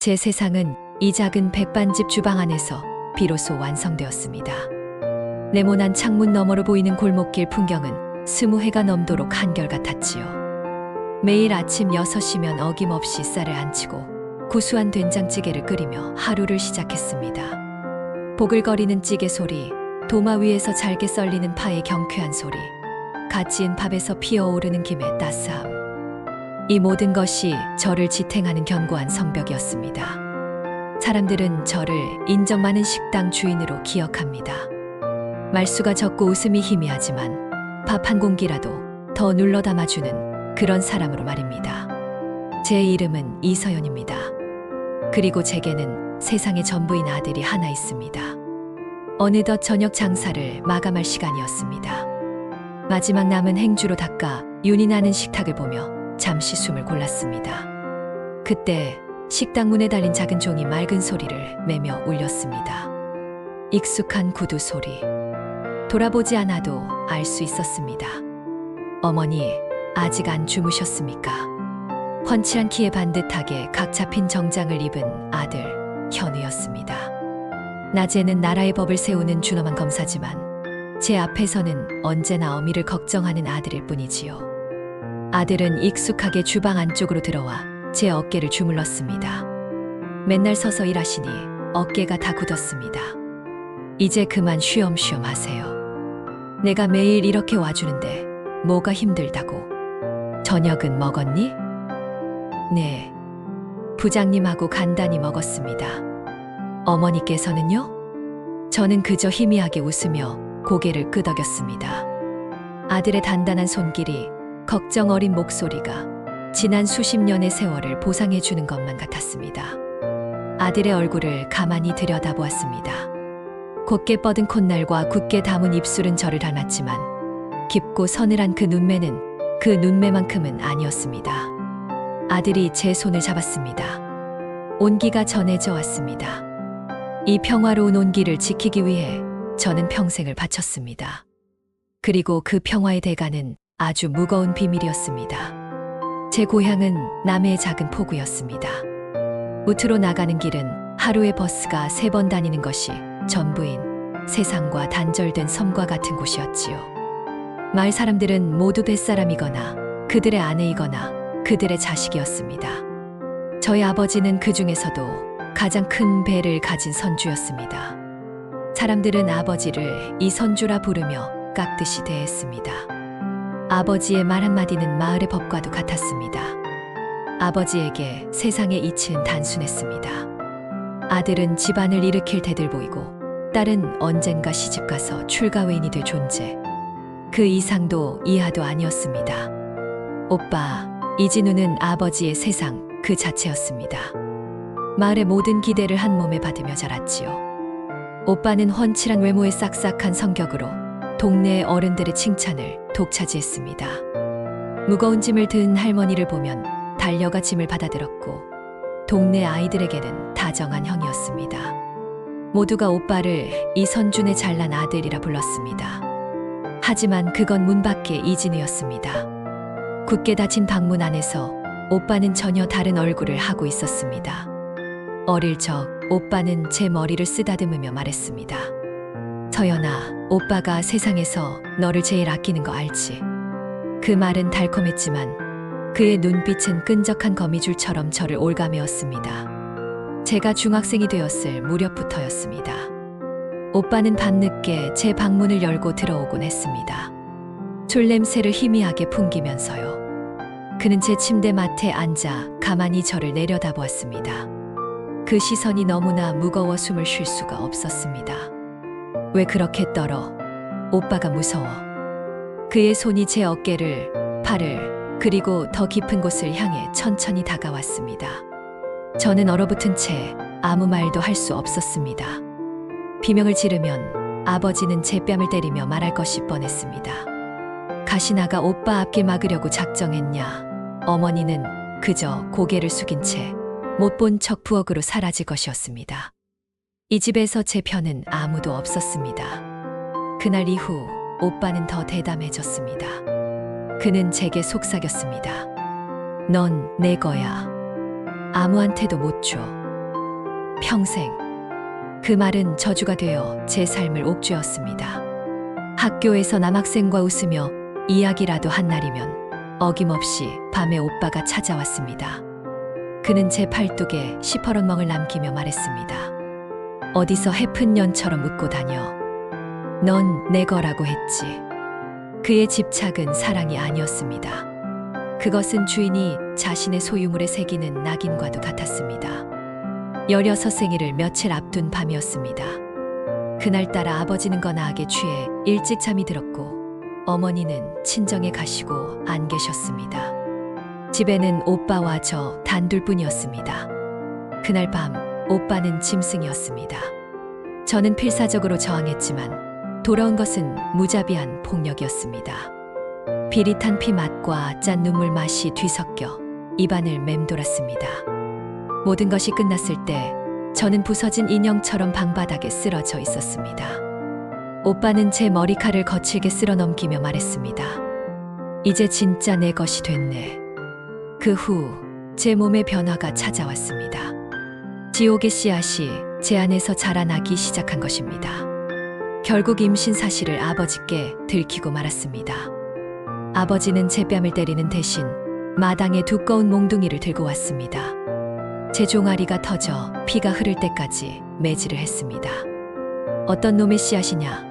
제 세상은 이 작은 백반집 주방 안에서 비로소 완성되었습니다. 네모난 창문 너머로 보이는 골목길 풍경은 20해가 넘도록 한결같았지요. 매일 아침 6시면 어김없이 쌀을 안치고 구수한 된장찌개를 끓이며 하루를 시작했습니다. 보글거리는 찌개 소리, 도마 위에서 잘게 썰리는 파의 경쾌한 소리, 갓 지은 밥에서 피어오르는 김의 따스함. 이 모든 것이 저를 지탱하는 견고한 성벽이었습니다. 사람들은 저를 인정 많은 식당 주인으로 기억합니다. 말수가 적고 웃음이 희미하지만 밥 한 공기라도 더 눌러 담아주는 그런 사람으로 말입니다. 제 이름은 이서연입니다. 그리고 제게는 세상의 전부인 아들이 하나 있습니다. 어느덧 저녁 장사를 마감할 시간이었습니다. 마지막 남은 행주로 닦아 윤이 나는 식탁을 보며 잠시 숨을 골랐습니다. 그때 식당 문에 달린 작은 종이 맑은 소리를 매며 울렸습니다. 익숙한 구두 소리. 돌아보지 않아도 알 수 있었습니다. 어머니, 아직 안 주무셨습니까? 훤칠한 키에 반듯하게 각 잡힌 정장을 입은 아들, 현우였습니다. 낮에는 나라의 법을 세우는 준엄한 검사지만 제 앞에서는 언제나 어미를 걱정하는 아들일 뿐이지요. 아들은 익숙하게 주방 안쪽으로 들어와 제 어깨를 주물렀습니다. 맨날 서서 일하시니 어깨가 다 굳었습니다. 이제 그만 쉬엄쉬엄 하세요. 내가 매일 이렇게 와주는데 뭐가 힘들다고. 저녁은 먹었니? 네. 부장님하고 간단히 먹었습니다. 어머니께서는요? 저는 그저 희미하게 웃으며 고개를 끄덕였습니다. 아들의 단단한 손길이, 걱정 어린 목소리가 지난 수십 년의 세월을 보상해주는 것만 같았습니다. 아들의 얼굴을 가만히 들여다보았습니다. 곧게 뻗은 콧날과 굳게 담은 입술은 저를 닮았지만 깊고 서늘한 그 눈매는 그 눈매만큼은 아니었습니다. 아들이 제 손을 잡았습니다. 온기가 전해져 왔습니다. 이 평화로운 온기를 지키기 위해 저는 평생을 바쳤습니다. 그리고 그 평화의 대가는 아주 무거운 비밀이었습니다. 제 고향은 남해의 작은 포구였습니다. 우트로 나가는 길은 하루에 버스가 3번 다니는 것이 전부인 세상과 단절된 섬과 같은 곳이었지요. 마을 사람들은 모두 뱃사람이거나 그들의 아내이거나 그들의 자식이었습니다. 저희 아버지는 그 중에서도 가장 큰 배를 가진 선주였습니다. 사람들은 아버지를 이 선주라 부르며 깍듯이 대했습니다. 아버지의 말 한마디는 마을의 법과도 같았습니다. 아버지에게 세상의 이치는 단순했습니다. 아들은 집안을 일으킬 대들보이고 딸은 언젠가 시집가서 출가외인이 될 존재. 그 이상도 이하도 아니었습니다. 오빠, 이진우는 아버지의 세상 그 자체였습니다. 마을의 모든 기대를 한 몸에 받으며 자랐지요. 오빠는 훤칠한 외모의 싹싹한 성격으로 동네의 어른들의 칭찬을 독차지했습니다. 무거운 짐을 든 할머니를 보면 달려가 짐을 받아들었고 동네 아이들에게는 다정한 형이었습니다. 모두가 오빠를 이선준의 잘난 아들이라 불렀습니다. 하지만 그건 문 밖의 이진우였습니다. 굳게 닫힌 방문 안에서 오빠는 전혀 다른 얼굴을 하고 있었습니다. 어릴 적 오빠는 제 머리를 쓰다듬으며 말했습니다. 서연아, 오빠가 세상에서 너를 제일 아끼는 거 알지? 그 말은 달콤했지만 그의 눈빛은 끈적한 거미줄처럼 저를 올가매었습니다. 제가 중학생이 되었을 무렵부터였습니다. 오빠는 밤늦게 제 방문을 열고 들어오곤 했습니다. 술 냄새를 희미하게 풍기면서요. 그는 제 침대 맡에 앉아 가만히 저를 내려다보았습니다. 그 시선이 너무나 무거워 숨을 쉴 수가 없었습니다. 왜 그렇게 떨어? 오빠가 무서워. 그의 손이 제 어깨를, 팔을, 그리고 더 깊은 곳을 향해 천천히 다가왔습니다. 저는 얼어붙은 채 아무 말도 할 수 없었습니다. 비명을 지르면 아버지는 제 뺨을 때리며 말할 것이 뻔했습니다. 가시나가 오빠 앞길 막으려고 작정했냐? 어머니는 그저 고개를 숙인 채 못 본 척 부엌으로 사라질 것이었습니다. 이 집에서 제 편은 아무도 없었습니다. 그날 이후 오빠는 더 대담해졌습니다. 그는 제게 속삭였습니다. 넌 내 거야. 아무한테도 못 줘. 평생. 그 말은 저주가 되어 제 삶을 옥죄었습니다. 학교에서 남학생과 웃으며 이야기라도 한 날이면 어김없이 밤에 오빠가 찾아왔습니다. 그는 제 팔뚝에 시퍼런멍을 남기며 말했습니다. 어디서 해픈 년처럼 웃고 다녀. 넌 내 거라고 했지. 그의 집착은 사랑이 아니었습니다. 그것은 주인이 자신의 소유물에 새기는 낙인과도 같았습니다. 16 생일을 며칠 앞둔 밤이었습니다. 그날따라 아버지는 거나하게 취해 일찍 잠이 들었고 어머니는 친정에 가시고 안 계셨습니다. 집에는 오빠와 저 단둘뿐이었습니다. 그날 밤 오빠는 짐승이었습니다. 저는 필사적으로 저항했지만 돌아온 것은 무자비한 폭력이었습니다. 비릿한 피 맛과 짠 눈물 맛이 뒤섞여 입안을 맴돌았습니다. 모든 것이 끝났을 때 저는 부서진 인형처럼 방바닥에 쓰러져 있었습니다. 오빠는 제 머리칼을 거칠게 쓸어 넘기며 말했습니다. 이제 진짜 내 것이 됐네. 그 후 제 몸에 변화가 찾아왔습니다. 지옥의 씨앗이 제 안에서 자라나기 시작한 것입니다. 결국 임신 사실을 아버지께 들키고 말았습니다. 아버지는 제 뺨을 때리는 대신 마당에 두꺼운 몽둥이를 들고 왔습니다. 제 종아리가 터져 피가 흐를 때까지 매질을 했습니다. 어떤 놈의 씨앗이냐?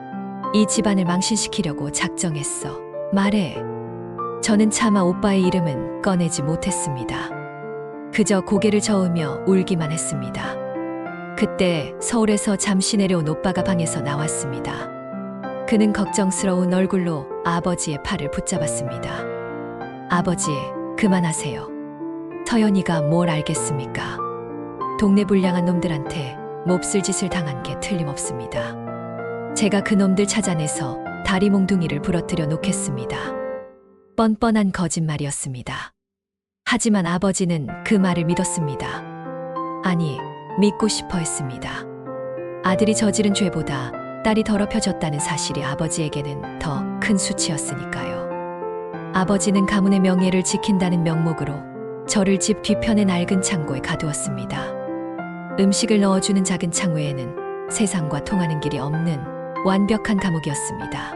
이 집안을 망신시키려고 작정했어. 말해. 저는 차마 오빠의 이름은 꺼내지 못했습니다. 그저 고개를 저으며 울기만 했습니다. 그때 서울에서 잠시 내려온 오빠가 방에서 나왔습니다. 그는 걱정스러운 얼굴로 아버지의 팔을 붙잡았습니다. 아버지, 그만하세요. 서연이가 뭘 알겠습니까? 동네 불량한 놈들한테 몹쓸 짓을 당한 게 틀림없습니다. 제가 그 놈들 찾아내서 다리 몽둥이를 부러뜨려 놓겠습니다. 뻔뻔한 거짓말이었습니다. 하지만 아버지는 그 말을 믿었습니다. 아니, 믿고 싶어 했습니다. 아들이 저지른 죄보다 딸이 더럽혀졌다는 사실이 아버지에게는 더 큰 수치였으니까요. 아버지는 가문의 명예를 지킨다는 명목으로 저를 집 뒤편의 낡은 창고에 가두었습니다. 음식을 넣어주는 작은 창고에는 세상과 통하는 길이 없는 완벽한 감옥이었습니다.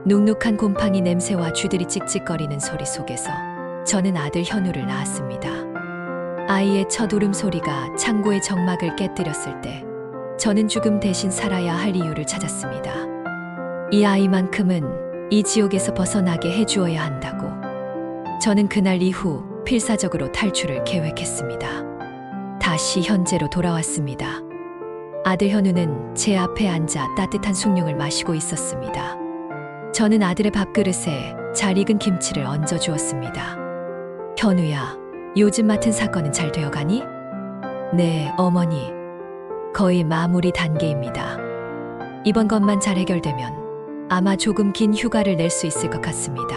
눅눅한 곰팡이 냄새와 쥐들이 찍찍거리는 소리 속에서 저는 아들 현우를 낳았습니다. 아이의 첫 울음소리가 창고의 정막을 깨뜨렸을 때 저는 죽음 대신 살아야 할 이유를 찾았습니다. 이 아이만큼은 이 지옥에서 벗어나게 해주어야 한다고. 저는 그날 이후 필사적으로 탈출을 계획했습니다. 다시 현재로 돌아왔습니다. 아들 현우는 제 앞에 앉아 따뜻한 숭늉을 마시고 있었습니다. 저는 아들의 밥그릇에 잘 익은 김치를 얹어 주었습니다. 현우야, 요즘 맡은 사건은 잘 되어가니? 네, 어머니. 거의 마무리 단계입니다. 이번 것만 잘 해결되면 아마 조금 긴 휴가를 낼 수 있을 것 같습니다.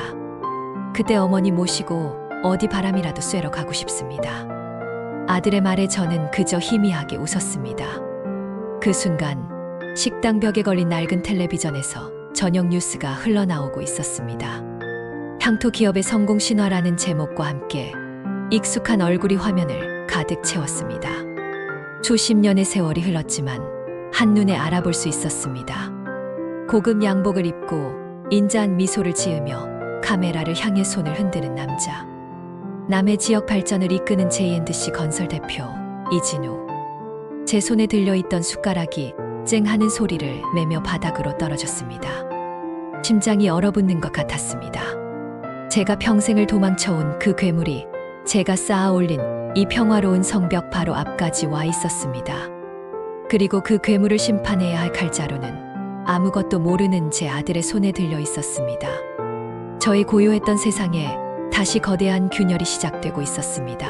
그때 어머니 모시고 어디 바람이라도 쐬러 가고 싶습니다. 아들의 말에 저는 그저 희미하게 웃었습니다. 그 순간 식당 벽에 걸린 낡은 텔레비전에서 저녁 뉴스가 흘러나오고 있었습니다. 향토 기업의 성공 신화라는 제목과 함께 익숙한 얼굴이 화면을 가득 채웠습니다. 수십 년의 세월이 흘렀지만 한눈에 알아볼 수 있었습니다. 고급 양복을 입고 인자한 미소를 지으며 카메라를 향해 손을 흔드는 남자. 남의 지역 발전을 이끄는 J&C 건설 대표 이진우. 제 손에 들려있던 숟가락이 쨍하는 소리를 내며 바닥으로 떨어졌습니다. 심장이 얼어붙는 것 같았습니다. 제가 평생을 도망쳐온 그 괴물이 제가 쌓아 올린 이 평화로운 성벽 바로 앞까지 와 있었습니다. 그리고 그 괴물을 심판해야 할 칼자루는 아무것도 모르는 제 아들의 손에 들려 있었습니다. 저희 고요했던 세상에 다시 거대한 균열이 시작되고 있었습니다.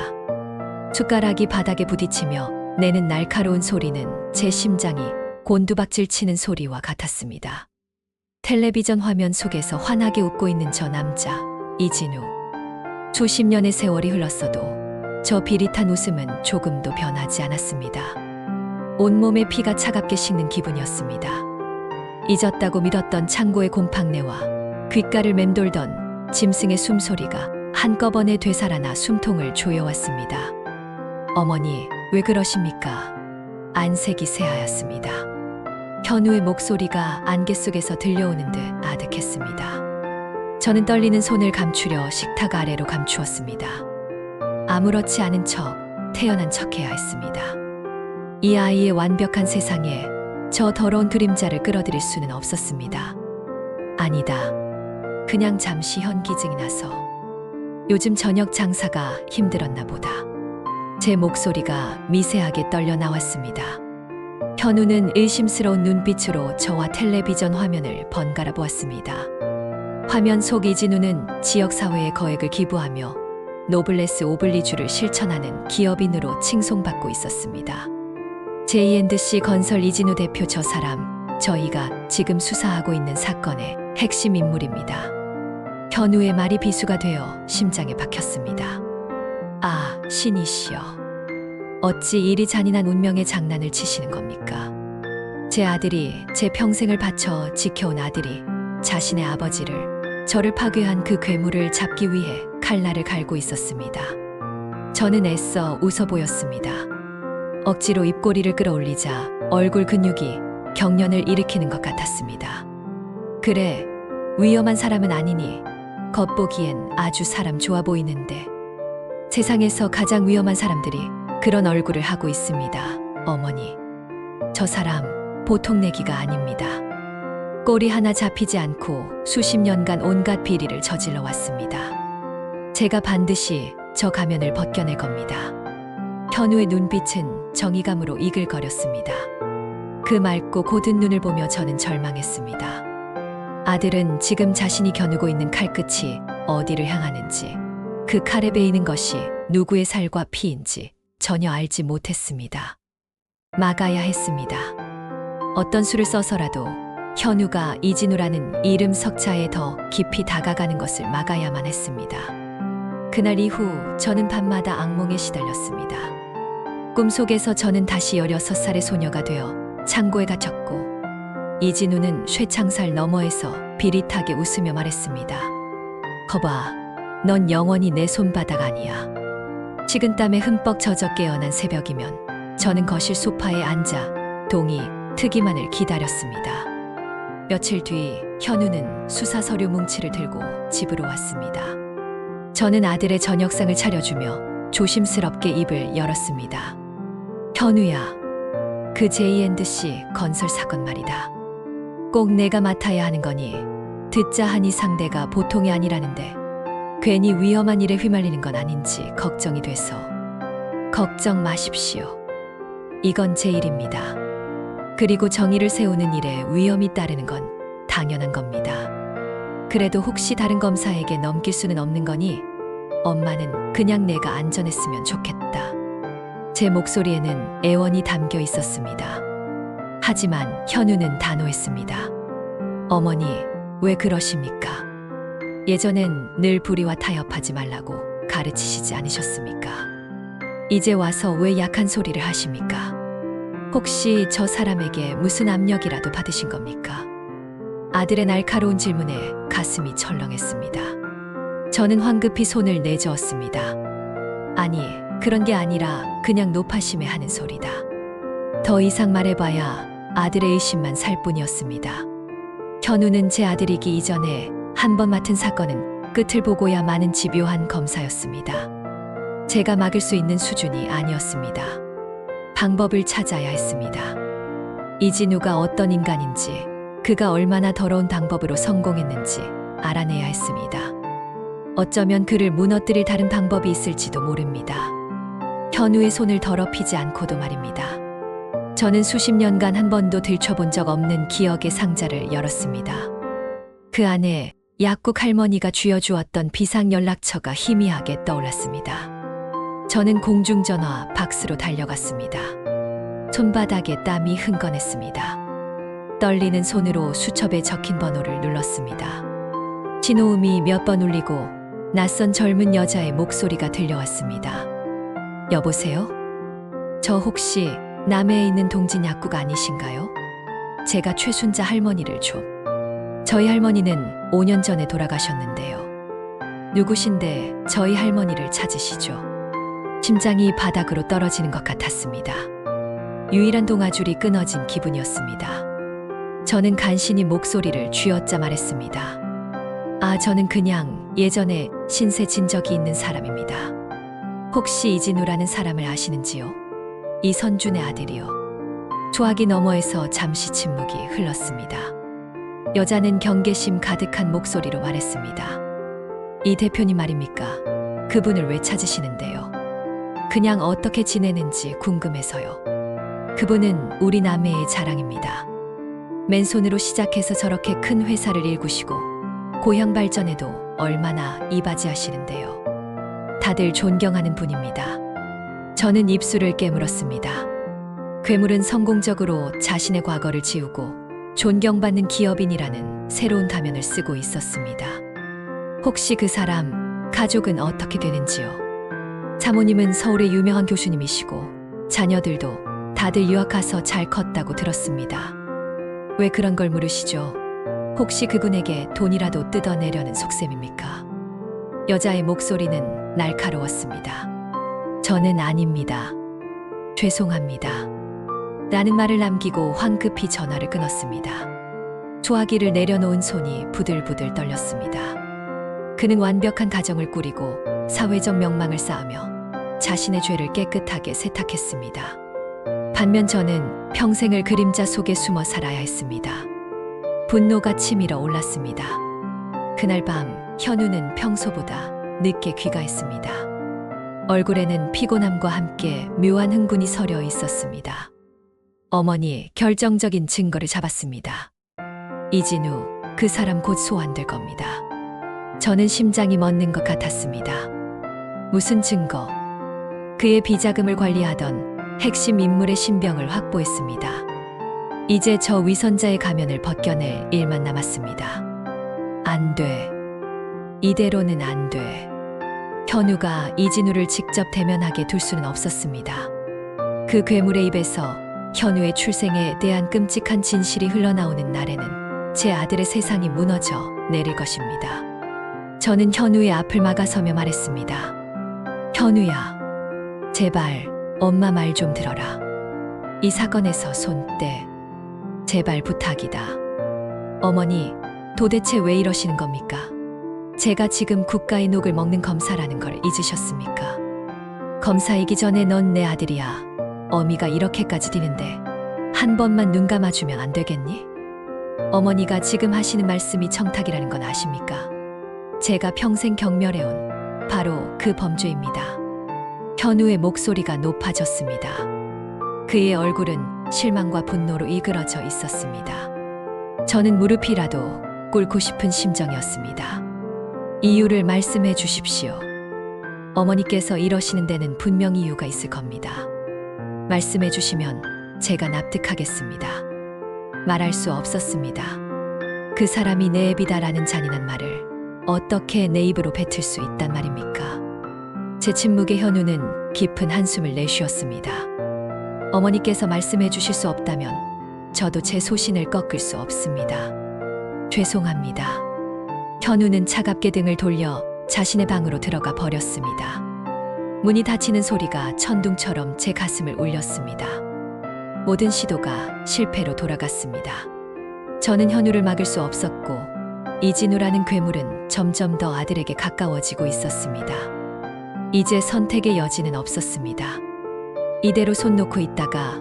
숟가락이 바닥에 부딪히며 내는 날카로운 소리는 제 심장이 곤두박질 치는 소리와 같았습니다. 텔레비전 화면 속에서 환하게 웃고 있는 저 남자, 이진우. 수십 년의 세월이 흘렀어도 저 비릿한 웃음은 조금도 변하지 않았습니다. 온몸에 피가 차갑게 식는 기분이었습니다. 잊었다고 믿었던 창고의 곰팡내와 귓가를 맴돌던 짐승의 숨소리가 한꺼번에 되살아나 숨통을 조여왔습니다. 어머니, 왜 그러십니까? 안색이 새하얗습니다. 현우의 목소리가 안개 속에서 들려오는 듯 아득했습니다. 저는 떨리는 손을 감추려 식탁 아래로 감추었습니다. 아무렇지 않은 척, 태어난 척해야 했습니다. 이 아이의 완벽한 세상에 저 더러운 그림자를 끌어들일 수는 없었습니다. 아니다. 그냥 잠시 현기증이 나서 요즘 저녁 장사가 힘들었나 보다. 제 목소리가 미세하게 떨려 나왔습니다. 현우는 의심스러운 눈빛으로 저와 텔레비전 화면을 번갈아 보았습니다. 화면 속 이진우는 지역사회에 거액을 기부하며 노블레스 오블리주를 실천하는 기업인으로 칭송받고 있었습니다. J&C 건설 이진우 대표 저 사람, 저희가 지금 수사하고 있는 사건의 핵심 인물입니다. 현우의 말이 비수가 되어 심장에 박혔습니다. 아, 신이시여. 어찌 이리 잔인한 운명의 장난을 치시는 겁니까? 제 아들이, 제 평생을 바쳐 지켜온 아들이 자신의 아버지를, 저를 파괴한 그 괴물을 잡기 위해 칼날을 갈고 있었습니다. 저는 애써 웃어 보였습니다. 억지로 입꼬리를 끌어올리자 얼굴 근육이 경련을 일으키는 것 같았습니다. 그래, 위험한 사람은 아니니 겉보기엔 아주 사람 좋아 보이는데 세상에서 가장 위험한 사람들이 그런 얼굴을 하고 있습니다. 어머니, 저 사람 보통 내기가 아닙니다. 꼬리 하나 잡히지 않고 수십 년간 온갖 비리를 저질러 왔습니다. 제가 반드시 저 가면을 벗겨낼 겁니다. 현우의 눈빛은 정의감으로 이글거렸습니다. 그 맑고 고든 눈을 보며 저는 절망했습니다. 아들은 지금 자신이 겨누고 있는 칼끝이 어디를 향하는지, 그 칼에 베이는 것이 누구의 살과 피인지 전혀 알지 못했습니다. 막아야 했습니다. 어떤 수를 써서라도 현우가 이진우라는 이름 석자에 더 깊이 다가가는 것을 막아야만 했습니다. 그날 이후 저는 밤마다 악몽에 시달렸습니다. 꿈속에서 저는 다시 16살의 소녀가 되어 창고에 갇혔고 이진우는 쇠창살 너머에서 비릿하게 웃으며 말했습니다. 거봐, 넌 영원히 내 손바닥 아니야. 식은땀에 흠뻑 젖어 깨어난 새벽이면 저는 거실 소파에 앉아 동이 트기만을 기다렸습니다. 며칠 뒤 현우는 수사 서류 뭉치를 들고 집으로 왔습니다. 저는 아들의 저녁상을 차려주며 조심스럽게 입을 열었습니다. 현우야, 그 J&C 건설 사건 말이다. 꼭 내가 맡아야 하는 거니 듣자 하니 상대가 보통이 아니라는데 괜히 위험한 일에 휘말리는 건 아닌지 걱정이 돼서. 걱정 마십시오. 이건 제 일입니다. 그리고 정의를 세우는 일에 위험이 따르는 건 당연한 겁니다. 그래도 혹시 다른 검사에게 넘길 수는 없는 거니 엄마는 그냥 내가 안전했으면 좋겠다. 제 목소리에는 애원이 담겨 있었습니다. 하지만 현우는 단호했습니다. 어머니, 왜 그러십니까? 예전엔 늘 불의와 타협하지 말라고 가르치시지 않으셨습니까? 이제 와서 왜 약한 소리를 하십니까? 혹시 저 사람에게 무슨 압력이라도 받으신 겁니까? 아들의 날카로운 질문에 가슴이 철렁했습니다. 저는 황급히 손을 내저었습니다. 아니, 그런 게 아니라 그냥 노파심에 하는 소리다. 더 이상 말해봐야 아들의 의심만 살 뿐이었습니다. 현우는 제 아들이기 이전에 한 번 맡은 사건은 끝을 보고야 마는 집요한 검사였습니다. 제가 막을 수 있는 수준이 아니었습니다. 방법을 찾아야 했습니다. 이진우가 어떤 인간인지, 그가 얼마나 더러운 방법으로 성공했는지 알아내야 했습니다. 어쩌면 그를 무너뜨릴 다른 방법이 있을지도 모릅니다. 현우의 손을 더럽히지 않고도 말입니다. 저는 수십 년간 한 번도 들춰본 적 없는 기억의 상자를 열었습니다. 그 안에 약국 할머니가 쥐어주었던 비상연락처가 희미하게 떠올랐습니다. 저는 공중전화 박스로 달려갔습니다. 손바닥에 땀이 흥건했습니다. 떨리는 손으로 수첩에 적힌 번호를 눌렀습니다. 신호음이 몇 번 울리고 낯선 젊은 여자의 목소리가 들려왔습니다. 여보세요? 저 혹시 남해에 있는 동진 약국 아니신가요? 제가 최순자 할머니를 좀. 저희 할머니는 5년 전에 돌아가셨는데요. 누구신데 저희 할머니를 찾으시죠? 심장이 바닥으로 떨어지는 것 같았습니다. 유일한 동아줄이 끊어진 기분이었습니다. 저는 간신히 목소리를 쥐어짜 말했습니다. 저는 그냥 예전에 신세 진 적이 있는 사람입니다. 혹시 이진우라는 사람을 아시는지요? 이선준의 아들이요. 소화기 너머에서 잠시 침묵이 흘렀습니다. 여자는 경계심 가득한 목소리로 말했습니다. 이 대표님 말입니까? 그분을 왜 찾으시는데요? 그냥 어떻게 지내는지 궁금해서요. 그분은 우리 남매의 자랑입니다. 맨손으로 시작해서 저렇게 큰 회사를 일구시고 고향 발전에도 얼마나 이바지하시는데요. 다들 존경하는 분입니다. 저는 입술을 깨물었습니다. 괴물은 성공적으로 자신의 과거를 지우고 존경받는 기업인이라는 새로운 가면을 쓰고 있었습니다. 혹시 그 사람 가족은 어떻게 되는지요? 사모님은 서울의 유명한 교수님이시고 자녀들도 다들 유학 가서 잘 컸다고 들었습니다. 왜 그런 걸 물으시죠? 혹시 그분에게 돈이라도 뜯어내려는 속셈입니까? 여자의 목소리는 날카로웠습니다. 저는 아닙니다. 죄송합니다. 라는 말을 남기고 황급히 전화를 끊었습니다. 소화기를 내려놓은 손이 부들부들 떨렸습니다. 그는 완벽한 가정을 꾸리고 사회적 명망을 쌓으며 자신의 죄를 깨끗하게 세탁했습니다. 반면 저는 평생을 그림자 속에 숨어 살아야 했습니다. 분노가 치밀어 올랐습니다. 그날 밤 현우는 평소보다 늦게 귀가했습니다. 얼굴에는 피곤함과 함께 묘한 흥분이 서려 있었습니다. 어머니, 결정적인 증거를 잡았습니다. 이진우, 그 사람 곧 소환될 겁니다. 저는 심장이 멎는 것 같았습니다. 무슨 증거? 그의 비자금을 관리하던 핵심 인물의 신병을 확보했습니다. 이제 저 위선자의 가면을 벗겨낼 일만 남았습니다. 안 돼. 이대로는 안 돼. 현우가 이진우를 직접 대면하게 둘 수는 없었습니다. 그 괴물의 입에서 현우의 출생에 대한 끔찍한 진실이 흘러나오는 날에는 제 아들의 세상이 무너져 내릴 것입니다. 저는 현우의 앞을 막아서며 말했습니다. 현우야, 제발 엄마 말 좀 들어라. 이 사건에서 손 떼. 제발 부탁이다. 어머니, 도대체 왜 이러시는 겁니까? 제가 지금 국가의 녹을 먹는 검사라는 걸 잊으셨습니까? 검사이기 전에 넌 내 아들이야. 어미가 이렇게까지 뛰는데 한 번만 눈 감아주면 안 되겠니? 어머니가 지금 하시는 말씀이 청탁이라는 건 아십니까? 제가 평생 경멸해온 바로 그 범죄입니다. 현우의 목소리가 높아졌습니다. 그의 얼굴은 실망과 분노로 이그러져 있었습니다. 저는 무릎이라도 꿇고 싶은 심정이었습니다. 이유를 말씀해 주십시오. 어머니께서 이러시는 데는 분명 이유가 있을 겁니다. 말씀해 주시면 제가 납득하겠습니다. 말할 수 없었습니다. 그 사람이 내 애비다라는 잔인한 말을 어떻게 내 입으로 뱉을 수 있단 말입니까? 제 침묵에 현우는 깊은 한숨을 내쉬었습니다. 어머니께서 말씀해 주실 수 없다면 저도 제 소신을 꺾을 수 없습니다. 죄송합니다. 현우는 차갑게 등을 돌려 자신의 방으로 들어가 버렸습니다. 문이 닫히는 소리가 천둥처럼 제 가슴을 울렸습니다. 모든 시도가 실패로 돌아갔습니다. 저는 현우를 막을 수 없었고 이진우라는 괴물은 점점 더 아들에게 가까워지고 있었습니다. 이제 선택의 여지는 없었습니다. 이대로 손 놓고 있다가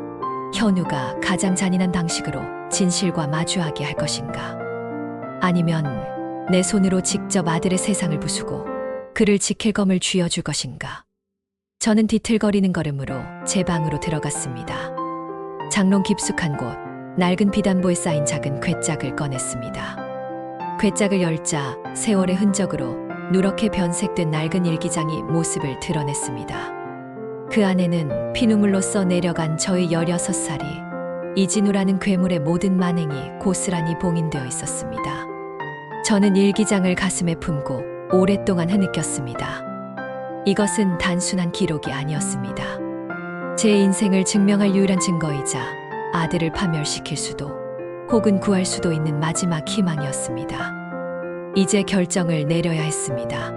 현우가 가장 잔인한 방식으로 진실과 마주하게 할 것인가? 아니면 내 손으로 직접 아들의 세상을 부수고 그를 지킬 검을 쥐어줄 것인가? 저는 뒤틀거리는 걸음으로 제 방으로 들어갔습니다. 장롱 깊숙한 곳, 낡은 비단보에 쌓인 작은 괴짝을 꺼냈습니다. 괴짝을 열자 세월의 흔적으로 누렇게 변색된 낡은 일기장이 모습을 드러냈습니다. 그 안에는 피눈물로 써내려간 저의 16살이 이진우라는 괴물의 모든 만행이 고스란히 봉인되어 있었습니다. 저는 일기장을 가슴에 품고 오랫동안 흐느꼈습니다. 이것은 단순한 기록이 아니었습니다. 제 인생을 증명할 유일한 증거이자 아들을 파멸시킬 수도 혹은 구할 수도 있는 마지막 희망이었습니다. 이제 결정을 내려야 했습니다.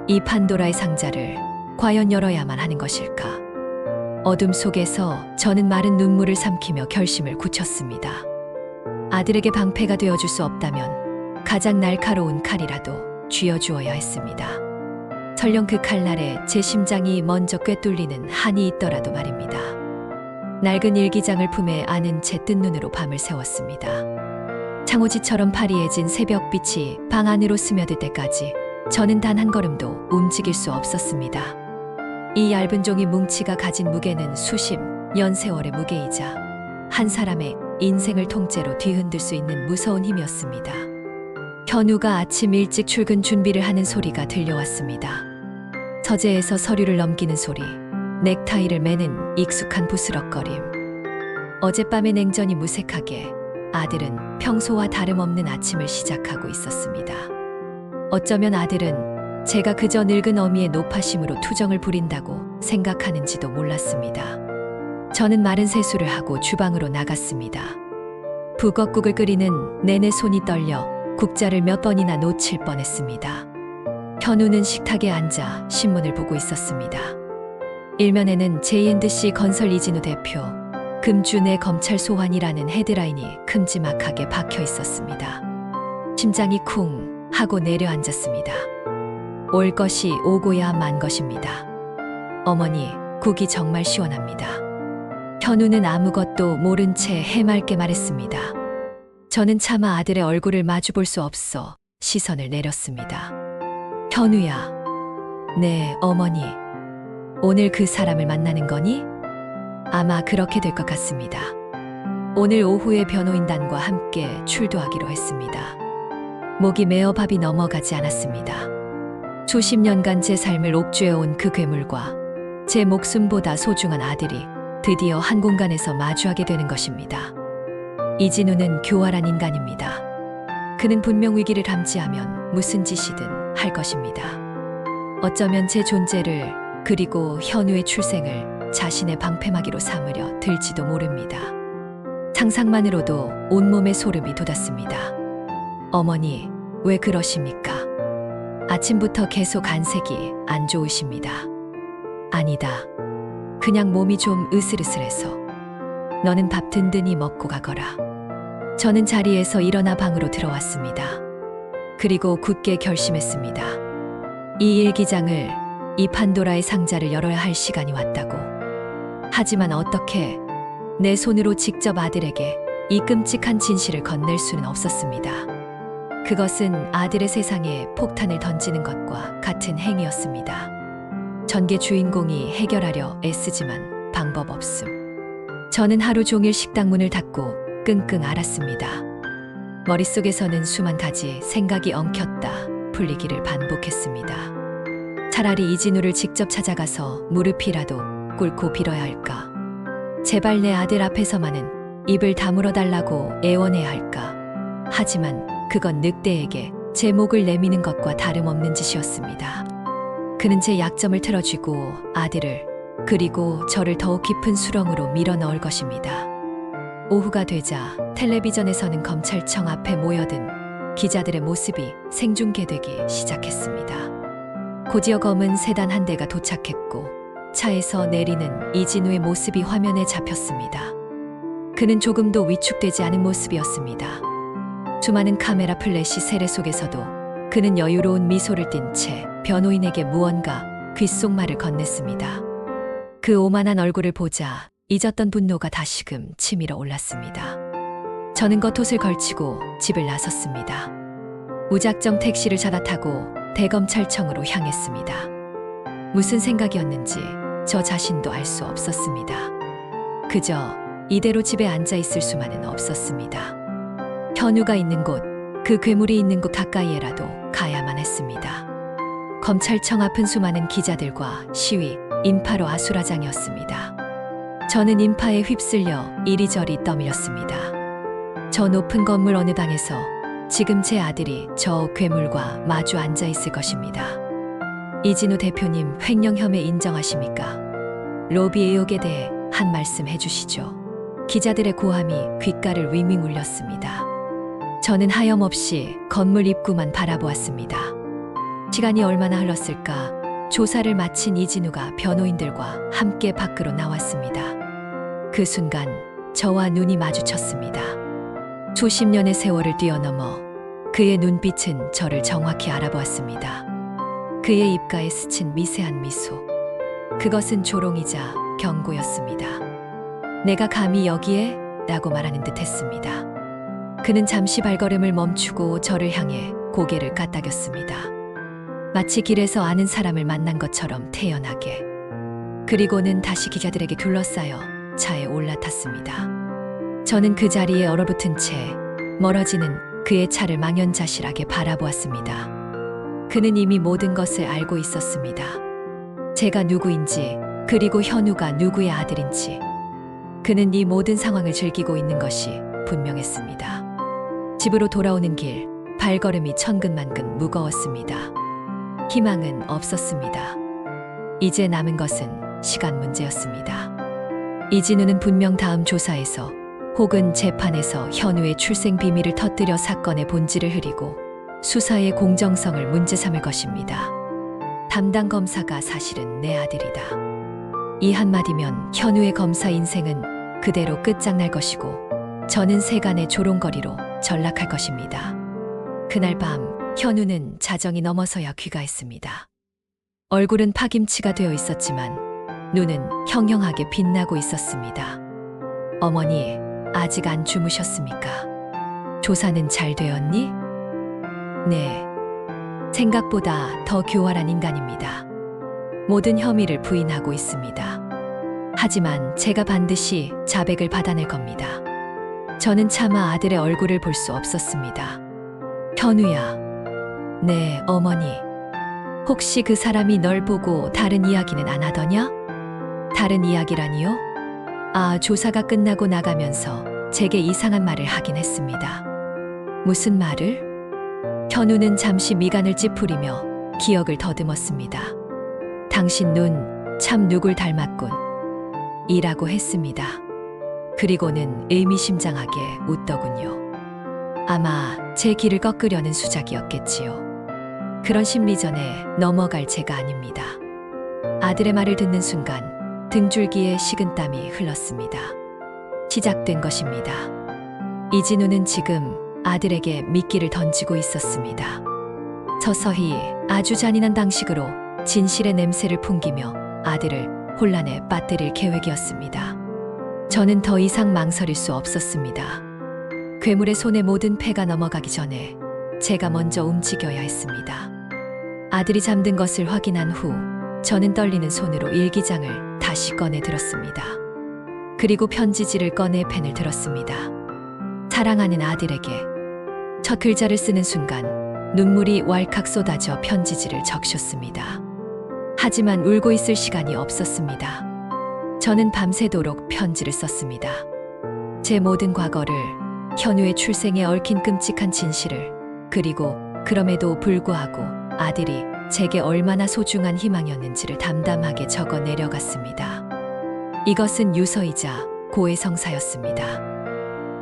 이 판도라의 상자를 과연 열어야만 하는 것일까? 어둠 속에서 저는 마른 눈물을 삼키며 결심을 굳혔습니다. 아들에게 방패가 되어줄 수 없다면 가장 날카로운 칼이라도 쥐어주어야 했습니다. 설령 그 칼날에 제 심장이 먼저 꿰뚫리는 한이 있더라도 말입니다. 낡은 일기장을 품에 안은 채 뜬 눈으로 밤을 새웠습니다. 창호지처럼 파리해진 새벽빛이 방 안으로 스며들 때까지 저는 단 한 걸음도 움직일 수 없었습니다. 이 얇은 종이 뭉치가 가진 무게는 수십 년 세월의 무게이자 한 사람의 인생을 통째로 뒤흔들 수 있는 무서운 힘이었습니다. 현우가 아침 일찍 출근 준비를 하는 소리가 들려왔습니다. 서재에서 서류를 넘기는 소리, 넥타이를 매는 익숙한 부스럭거림. 어젯밤의 냉전이 무색하게 아들은 평소와 다름없는 아침을 시작하고 있었습니다. 어쩌면 아들은 제가 그저 늙은 어미의 노파심으로 투정을 부린다고 생각하는지도 몰랐습니다. 저는 마른 세수를 하고 주방으로 나갔습니다. 북엇국을 끓이는 내내 손이 떨려 국자를 몇 번이나 놓칠 뻔했습니다. 현우는 식탁에 앉아 신문을 보고 있었습니다. 일면에는 J&C 건설 이진우 대표, 금주 내 검찰 소환이라는 헤드라인이 큼지막하게 박혀 있었습니다. 심장이 쿵 하고 내려앉았습니다. 올 것이 오고야 만 것입니다. 어머니, 국이 정말 시원합니다. 현우는 아무것도 모른 채 해맑게 말했습니다. 저는 차마 아들의 얼굴을 마주볼 수 없어 시선을 내렸습니다. 현우야. 네, 어머니. 오늘 그 사람을 만나는 거니? 아마 그렇게 될 것 같습니다. 오늘 오후에 변호인단과 함께 출두하기로 했습니다. 목이 메어 밥이 넘어가지 않았습니다. 수십 년간 제 삶을 옥죄어온 그 괴물과 제 목숨보다 소중한 아들이 드디어 한 공간에서 마주하게 되는 것입니다. 이진우는 교활한 인간입니다. 그는 분명 위기를 감지하면 무슨 짓이든 할 것입니다. 어쩌면 제 존재를 그리고 현우의 출생을 자신의 방패막이로 삼으려 들지도 모릅니다. 상상만으로도 온몸에 소름이 돋았습니다. 어머니, 왜 그러십니까? 아침부터 계속 안색이 안 좋으십니다. 아니다. 그냥 몸이 좀 으슬으슬해서. 너는 밥 든든히 먹고 가거라. 저는 자리에서 일어나 방으로 들어왔습니다. 그리고 굳게 결심했습니다. 이 일기장을, 이 판도라의 상자를 열어야 할 시간이 왔다고. 하지만 어떻게 내 손으로 직접 아들에게 이 끔찍한 진실을 건넬 수는 없었습니다. 그것은 아들의 세상에 폭탄을 던지는 것과 같은 행위였습니다. 전개 주인공이 해결하려 애쓰지만 방법 없음. 저는 하루 종일 식당 문을 닫고 끙끙 앓았습니다. 머릿속에서는 수만 가지 생각이 엉켰다 풀리기를 반복했습니다. 차라리 이진우를 직접 찾아가서 무릎이라도 꿇고 빌어야 할까? 제발 내 아들 앞에서만은 입을 다물어 달라고 애원해야 할까? 하지만 그건 늑대에게 제 목을 내미는 것과 다름없는 짓이었습니다. 그는 제 약점을 틀어쥐고 아들을 그리고 저를 더욱 깊은 수렁으로 밀어 넣을 것입니다. 오후가 되자 텔레비전에서는 검찰청 앞에 모여든 기자들의 모습이 생중계되기 시작했습니다. 곧이어 검은 세단 한 대가 도착했고 차에서 내리는 이진우의 모습이 화면에 잡혔습니다. 그는 조금도 위축되지 않은 모습이었습니다. 수많은 카메라 플래시 세례 속에서도 그는 여유로운 미소를 띤 채 변호인에게 무언가 귓속말을 건넸습니다. 그 오만한 얼굴을 보자 잊었던 분노가 다시금 치밀어 올랐습니다. 저는 겉옷을 걸치고 집을 나섰습니다. 무작정 택시를 잡아타고 대검찰청으로 향했습니다. 무슨 생각이었는지 저 자신도 알 수 없었습니다. 그저 이대로 집에 앉아 있을 수만은 없었습니다. 현우가 있는 곳, 그 괴물이 있는 곳 가까이에라도 가야만 했습니다. 검찰청 앞은 수많은 기자들과 시위, 인파로 아수라장이었습니다. 저는 인파에 휩쓸려 이리저리 떠밀렸습니다. 저 높은 건물 어느 방에서 지금 제 아들이 저 괴물과 마주 앉아 있을 것입니다. 이진우 대표님 횡령 혐의 인정하십니까? 로비 의혹에 대해 한 말씀 해주시죠. 기자들의 고함이 귓가를 윙윙 울렸습니다. 저는 하염없이 건물 입구만 바라보았습니다. 시간이 얼마나 흘렀을까? 조사를 마친 이진우가 변호인들과 함께 밖으로 나왔습니다. 그 순간 저와 눈이 마주쳤습니다. 수십 년의 세월을 뛰어넘어 그의 눈빛은 저를 정확히 알아보았습니다. 그의 입가에 스친 미세한 미소. 그것은 조롱이자 경고였습니다. 내가 감히 여기에? 라고 말하는 듯 했습니다. 그는 잠시 발걸음을 멈추고 저를 향해 고개를 까딱였습니다. 마치 길에서 아는 사람을 만난 것처럼 태연하게. 그리고는 다시 기자들에게 둘러싸여 차에 올라탔습니다. 저는 그 자리에 얼어붙은 채 멀어지는 그의 차를 망연자실하게 바라보았습니다. 그는 이미 모든 것을 알고 있었습니다. 제가 누구인지, 그리고 현우가 누구의 아들인지. 그는 이 모든 상황을 즐기고 있는 것이 분명했습니다. 집으로 돌아오는 길, 발걸음이 천근만근 무거웠습니다. 희망은 없었습니다. 이제 남은 것은 시간 문제였습니다. 이진우는 분명 다음 조사에서 혹은 재판에서 현우의 출생 비밀을 터뜨려 사건의 본질을 흐리고 수사의 공정성을 문제 삼을 것입니다. 담당 검사가 사실은 내 아들이다. 이 한마디면 현우의 검사 인생은 그대로 끝장날 것이고 저는 세간의 조롱거리로 전락할 것입니다. 그날 밤 현우는 자정이 넘어서야 귀가했습니다. 얼굴은 파김치가 되어 있었지만 눈은 형형하게 빛나고 있었습니다. 어머니, 아직 안 주무셨습니까? 조사는 잘 되었니? 네. 생각보다 더 교활한 인간입니다. 모든 혐의를 부인하고 있습니다. 하지만 제가 반드시 자백을 받아낼 겁니다. 저는 차마 아들의 얼굴을 볼 수 없었습니다. 현우야. 네, 어머니. 혹시 그 사람이 널 보고 다른 이야기는 안 하더냐? 다른 이야기라니요? 아, 조사가 끝나고 나가면서 제게 이상한 말을 하긴 했습니다. 무슨 말을? 현우는 잠시 미간을 찌푸리며 기억을 더듬었습니다. 당신 눈 참 누굴 닮았군. 이라고 했습니다. 그리고는 의미심장하게 웃더군요. 아마 제 길을 꺾으려는 수작이었겠지요. 그런 심리전에 넘어갈 제가 아닙니다. 아들의 말을 듣는 순간 등줄기에 식은땀이 흘렀습니다. 시작된 것입니다. 이진우는 지금 아들에게 미끼를 던지고 있었습니다. 서서히 아주 잔인한 방식으로 진실의 냄새를 풍기며 아들을 혼란에 빠뜨릴 계획이었습니다. 저는 더 이상 망설일 수 없었습니다. 괴물의 손에 모든 패가 넘어가기 전에 제가 먼저 움직여야 했습니다. 아들이 잠든 것을 확인한 후 저는 떨리는 손으로 일기장을 다시 꺼내 들었습니다. 그리고 편지지를 꺼내 펜을 들었습니다. 사랑하는 아들에게. 첫 글자를 쓰는 순간 눈물이 왈칵 쏟아져 편지지를 적셨습니다. 하지만 울고 있을 시간이 없었습니다. 저는 밤새도록 편지를 썼습니다. 제 모든 과거를, 현우의 출생에 얽힌 끔찍한 진실을, 그리고 그럼에도 불구하고 아들이 제게 얼마나 소중한 희망이었는지를 담담하게 적어 내려갔습니다. 이것은 유서이자 고해성사였습니다.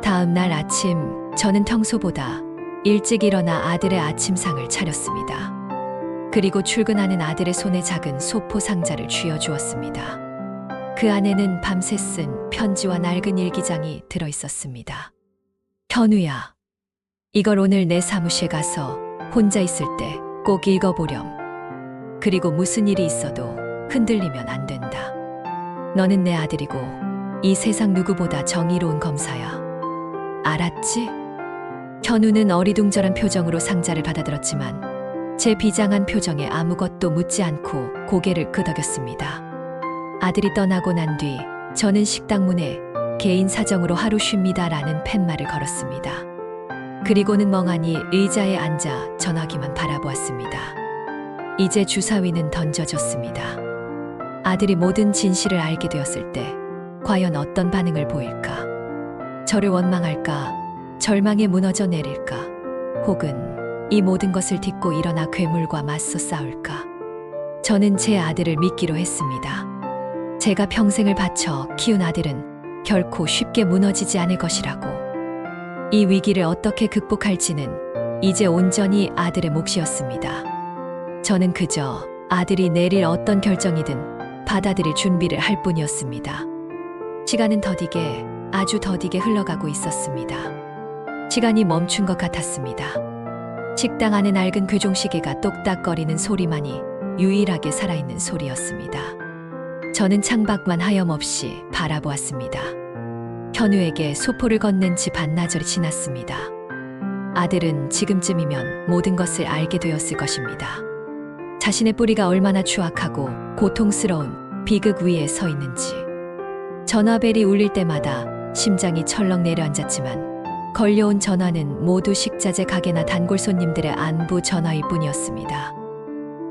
다음 날 아침, 저는 평소보다 일찍 일어나 아들의 아침상을 차렸습니다. 그리고 출근하는 아들의 손에 작은 소포 상자를 쥐어주었습니다. 그 안에는 밤새 쓴 편지와 낡은 일기장이 들어있었습니다. 현우야, 이걸 오늘 내 사무실에 가서 혼자 있을 때 꼭 읽어보렴. 그리고 무슨 일이 있어도 흔들리면 안 된다. 너는 내 아들이고 이 세상 누구보다 정의로운 검사야. 알았지? 현우는 어리둥절한 표정으로 상자를 받아들었지만 제 비장한 표정에 아무것도 묻지 않고 고개를 끄덕였습니다. 아들이 떠나고 난 뒤 저는 식당 문에 개인 사정으로 하루 쉽니다라는 팻말을 걸었습니다. 그리고는 멍하니 의자에 앉아 전화기만 바라보았습니다. 이제 주사위는 던져졌습니다. 아들이 모든 진실을 알게 되었을 때 과연 어떤 반응을 보일까? 저를 원망할까? 절망에 무너져 내릴까? 혹은 이 모든 것을 딛고 일어나 괴물과 맞서 싸울까? 저는 제 아들을 믿기로 했습니다. 제가 평생을 바쳐 키운 아들은 결코 쉽게 무너지지 않을 것이라고. 이 위기를 어떻게 극복할지는 이제 온전히 아들의 몫이었습니다. 저는 그저 아들이 내릴 어떤 결정이든 받아들일 준비를 할 뿐이었습니다. 시간은 더디게, 아주 더디게 흘러가고 있었습니다. 시간이 멈춘 것 같았습니다. 식당 안의 낡은 괴종시계가 똑딱거리는 소리만이 유일하게 살아있는 소리였습니다. 저는 창밖만 하염없이 바라보았습니다. 현우에게 소포를 건넨 지 반나절이 지났습니다. 아들은 지금쯤이면 모든 것을 알게 되었을 것입니다. 자신의 뿌리가 얼마나 추악하고 고통스러운 비극 위에 서 있는지. 전화벨이 울릴 때마다 심장이 철렁 내려앉았지만 걸려온 전화는 모두 식자재 가게나 단골 손님들의 안부 전화일 뿐이었습니다.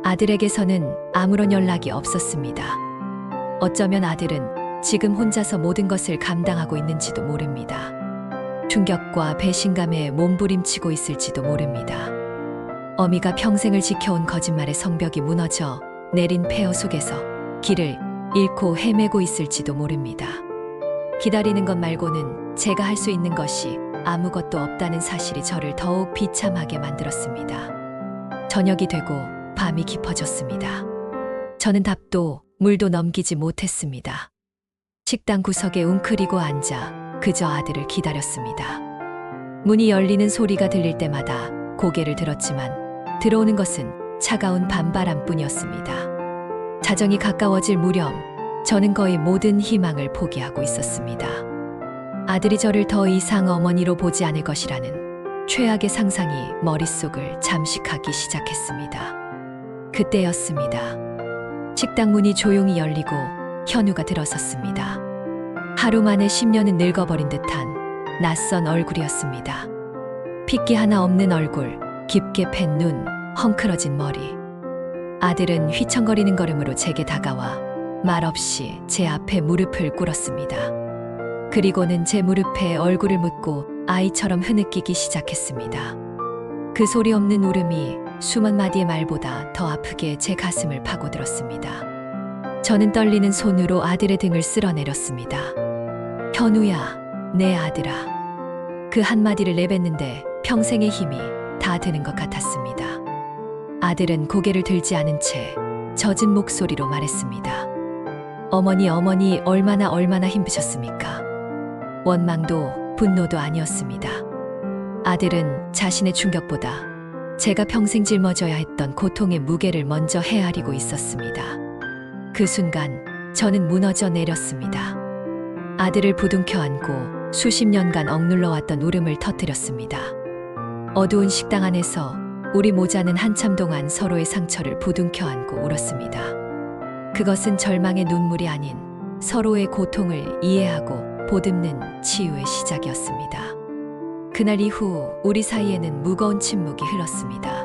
아들에게서는 아무런 연락이 없었습니다. 어쩌면 아들은 지금 혼자서 모든 것을 감당하고 있는지도 모릅니다. 충격과 배신감에 몸부림치고 있을지도 모릅니다. 어미가 평생을 지켜온 거짓말의 성벽이 무너져 내린 폐허 속에서 길을 잃고 헤매고 있을지도 모릅니다. 기다리는 것 말고는 제가 할 수 있는 것이 아무것도 없다는 사실이 저를 더욱 비참하게 만들었습니다. 저녁이 되고 밤이 깊어졌습니다. 저는 답도 물도 넘기지 못했습니다. 식당 구석에 웅크리고 앉아 그저 아들을 기다렸습니다. 문이 열리는 소리가 들릴 때마다 고개를 들었지만 들어오는 것은 차가운 밤바람뿐이었습니다. 자정이 가까워질 무렵 저는 거의 모든 희망을 포기하고 있었습니다. 아들이 저를 더 이상 어머니로 보지 않을 것이라는 최악의 상상이 머릿속을 잠식하기 시작했습니다. 그때였습니다. 식당 문이 조용히 열리고 현우가 들어섰습니다. 하루 만에 10년은 늙어버린 듯한 낯선 얼굴이었습니다. 핏기 하나 없는 얼굴, 깊게 팬 눈, 헝클어진 머리. 아들은 휘청거리는 걸음으로 제게 다가와 말없이 제 앞에 무릎을 꿇었습니다. 그리고는 제 무릎에 얼굴을 묻고 아이처럼 흐느끼기 시작했습니다. 그 소리 없는 울음이 수만 마디의 말보다 더 아프게 제 가슴을 파고들었습니다. 저는 떨리는 손으로 아들의 등을 쓸어내렸습니다. 현우야, 내 아들아. 그 한마디를 내뱉는데 평생의 힘이 다 드는 것 같았습니다. 아들은 고개를 들지 않은 채 젖은 목소리로 말했습니다. 어머니, 얼마나 힘드셨습니까? 원망도 분노도 아니었습니다. 아들은 자신의 충격보다 제가 평생 짊어져야 했던 고통의 무게를 먼저 헤아리고 있었습니다. 그 순간 저는 무너져 내렸습니다. 아들을 부둥켜 안고 수십 년간 억눌러왔던 울음을 터뜨렸습니다. 어두운 식당 안에서 우리 모자는 한참 동안 서로의 상처를 부둥켜 안고 울었습니다. 그것은 절망의 눈물이 아닌 서로의 고통을 이해하고 보듬는 치유의 시작이었습니다. 그날 이후 우리 사이에는 무거운 침묵이 흘렀습니다.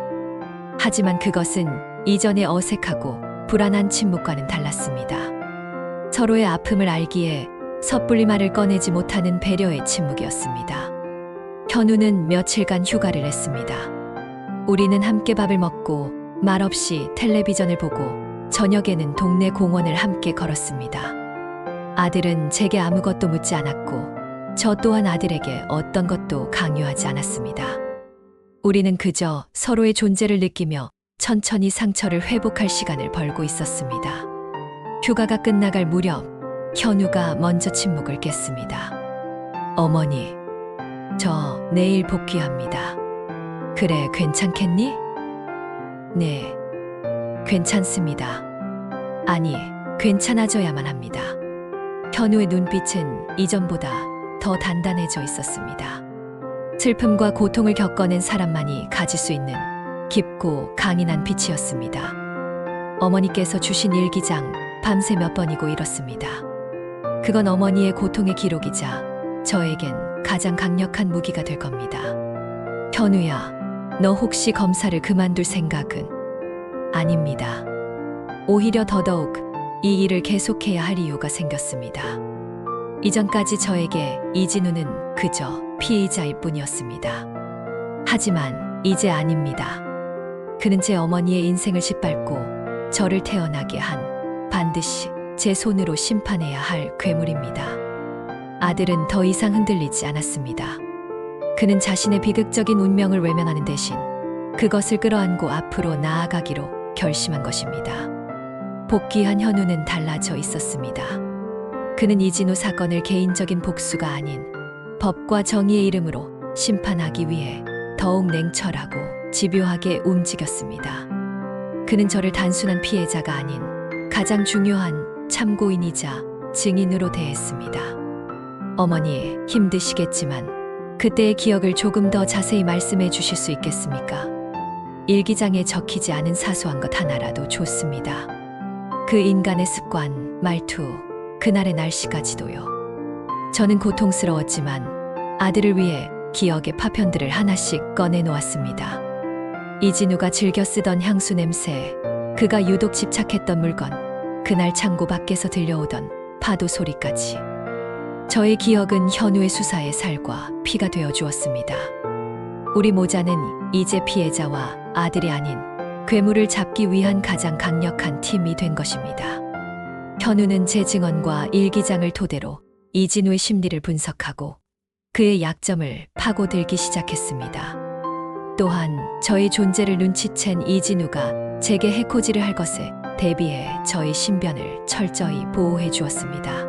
하지만 그것은 이전의 어색하고 불안한 침묵과는 달랐습니다. 서로의 아픔을 알기에 섣불리 말을 꺼내지 못하는 배려의 침묵이었습니다. 현우는 며칠간 휴가를 냈습니다. 우리는 함께 밥을 먹고 말없이 텔레비전을 보고 저녁에는 동네 공원을 함께 걸었습니다. 아들은 제게 아무것도 묻지 않았고 저 또한 아들에게 어떤 것도 강요하지 않았습니다. 우리는 그저 서로의 존재를 느끼며 천천히 상처를 회복할 시간을 벌고 있었습니다. 휴가가 끝나갈 무렵 현우가 먼저 침묵을 깼습니다. 어머니, 저 내일 복귀합니다. 그래, 괜찮겠니? 네, 괜찮습니다. 아니, 괜찮아져야만 합니다. 현우의 눈빛은 이전보다 더 단단해져 있었습니다. 슬픔과 고통을 겪어낸 사람만이 가질 수 있는 깊고 강인한 빛이었습니다. 어머니께서 주신 일기장 밤새 몇 번이고 읽었습니다. 그건 어머니의 고통의 기록이자 저에겐 가장 강력한 무기가 될 겁니다. 현우야, 너 혹시 검사를 그만둘 생각은? 아닙니다. 오히려 더더욱 이 일을 계속해야 할 이유가 생겼습니다. 이전까지 저에게 이진우는 그저 피해자일 뿐이었습니다. 하지만 이제 아닙니다. 그는 제 어머니의 인생을 짓밟고 저를 태어나게 한 반드시 제 손으로 심판해야 할 괴물입니다. 아들은 더 이상 흔들리지 않았습니다. 그는 자신의 비극적인 운명을 외면하는 대신 그것을 끌어안고 앞으로 나아가기로 결심한 것입니다. 복귀한 현우는 달라져 있었습니다. 그는 이진우 사건을 개인적인 복수가 아닌 법과 정의의 이름으로 심판하기 위해 더욱 냉철하고 집요하게 움직였습니다. 그는 저를 단순한 피해자가 아닌 가장 중요한 참고인이자 증인으로 대했습니다. 어머니, 힘드시겠지만 그때의 기억을 조금 더 자세히 말씀해 주실 수 있겠습니까? 일기장에 적히지 않은 사소한 것 하나라도 좋습니다. 그 인간의 습관, 말투, 그날의 날씨까지도요. 저는 고통스러웠지만 아들을 위해 기억의 파편들을 하나씩 꺼내놓았습니다. 이진우가 즐겨 쓰던 향수 냄새, 그가 유독 집착했던 물건, 그날 창고 밖에서 들려오던 파도 소리까지. 저의 기억은 현우의 수사의 살과 피가 되어 주었습니다. 우리 모자는 이제 피해자와 아들이 아닌 괴물을 잡기 위한 가장 강력한 팀이 된 것입니다. 현우는 제 증언과 일기장을 토대로 이진우의 심리를 분석하고 그의 약점을 파고들기 시작했습니다. 또한 저의 존재를 눈치챈 이진우가 제게 해코지를 할 것에 대비해 저의 신변을 철저히 보호해 주었습니다.